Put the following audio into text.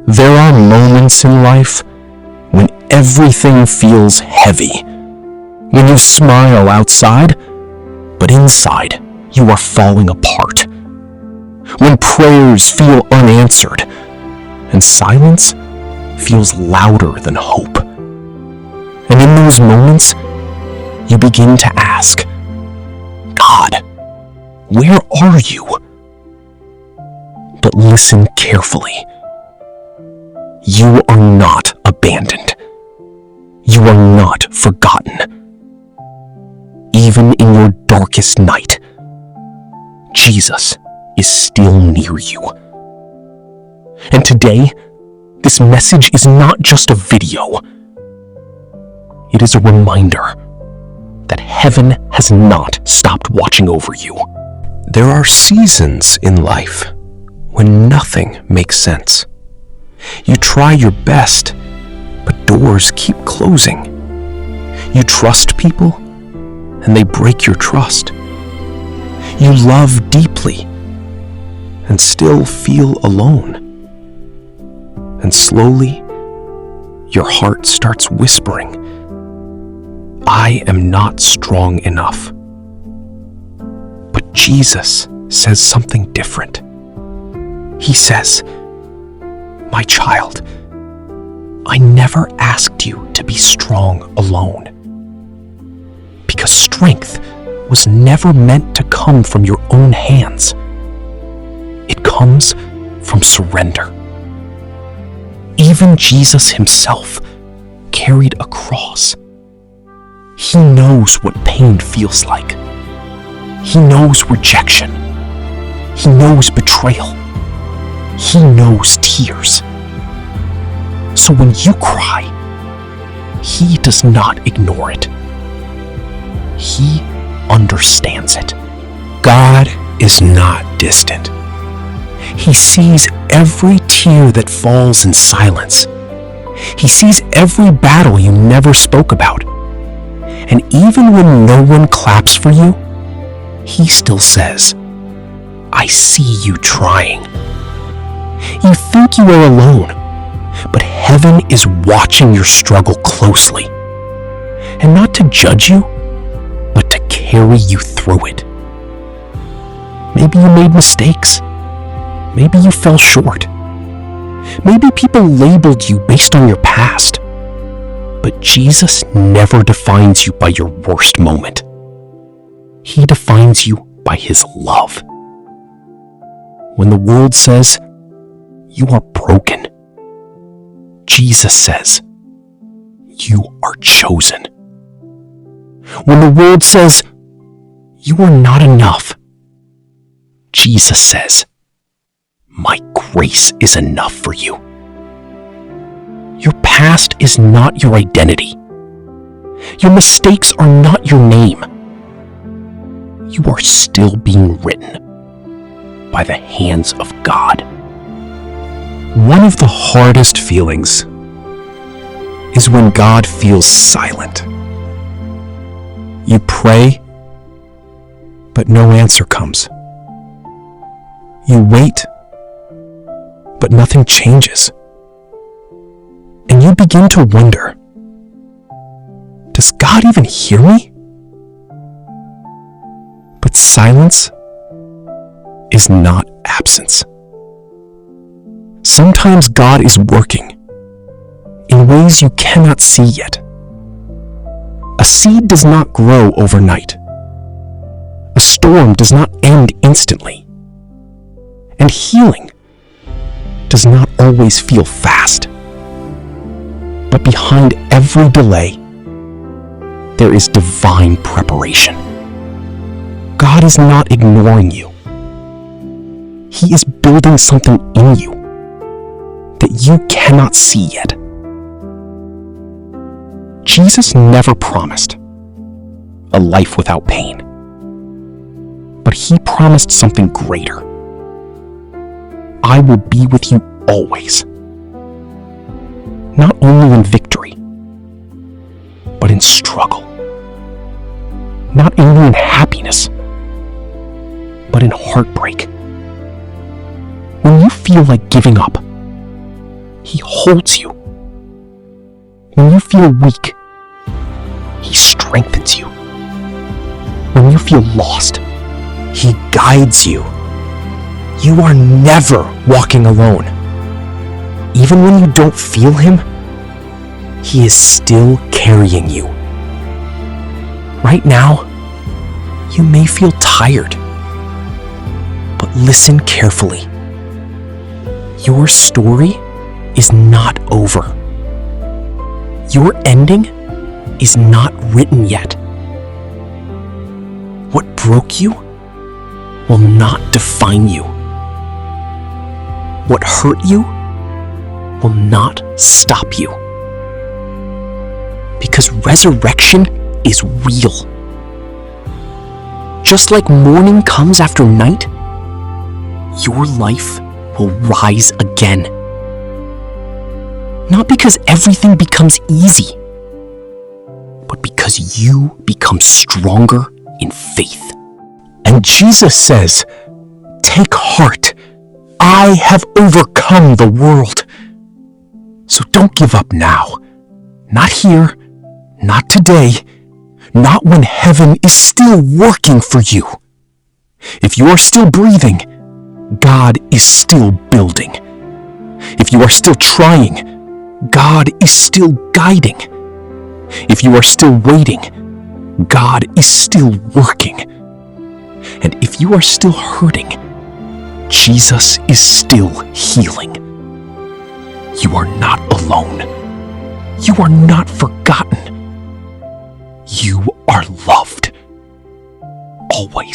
There are moments in life when everything feels heavy. When you smile outside, but inside you are falling apart. When prayers feel unanswered, and silence feels louder than hope. And in those moments, you begin to ask, God, where are you? But listen carefully. You are not abandoned. You are not forgotten. Even in your darkest night, Jesus is still near you. And today, this message is not just a video. It is a reminder that heaven has not stopped watching over you. There are seasons in life when nothing makes sense. You try your best, but doors keep closing. You trust people, and they break your trust. You love deeply, and still feel alone. And slowly, your heart starts whispering, I am not strong enough. But Jesus says something different. He says, my child, I never asked you to be strong alone. Because strength was never meant to come from your own hands. It comes from surrender. Even Jesus himself carried a cross. He knows what pain feels like. He knows rejection. He knows betrayal. He knows tears. So when you cry, he does not ignore it. He understands it. God is not distant. He sees every tear that falls in silence. He sees every battle you never spoke about. And even when no one claps for you, he still says, I see you trying. You think you are alone, but heaven is watching your struggle closely. And not to judge you, but to carry you through it. Maybe you made mistakes. Maybe you fell short. Maybe people labeled you based on your past. But Jesus never defines you by your worst moment. He defines you by his love. When the world says, you are broken, Jesus says, you are chosen. When the world says, you are not enough, Jesus says, my grace is enough for you. Your past is not your identity. Your mistakes are not your name. You are still being written by the hands of God. One of the hardest feelings is when God feels silent. You pray, but no answer comes. You wait, but nothing changes. And you begin to wonder, does God even hear me? But silence is not absence. Sometimes God is working in ways you cannot see yet. A seed does not grow overnight. A storm does not end instantly. And healing does not always feel fast. But behind every delay, there is divine preparation. God is not ignoring you. He is building something in you that you cannot see yet. Jesus never promised a life without pain, but he promised something greater. I will be with you always. Not only in victory, but in struggle. Not only in happiness, but in heartbreak. When you feel like giving up, He holds you. When you feel weak, He strengthens you. When you feel lost, He guides you. You are never walking alone. Even when you don't feel Him, He is still carrying you. Right now, you may feel tired, but listen carefully. Your story is not over. Your ending is not written yet. What broke you will not define you. What hurt you will not stop you. Because resurrection is real. Just like morning comes after night, your life will rise again. Not because everything becomes easy, but because you become stronger in faith. And Jesus says, "Take heart, I have overcome the world." So don't give up now. Not here, not today, not when heaven is still working for you. If you are still breathing, God is still building. If you are still trying, God is still guiding. If you are still waiting, God is still working. And if you are still hurting, Jesus is still healing. You are not alone. You are not forgotten. You are loved. Always.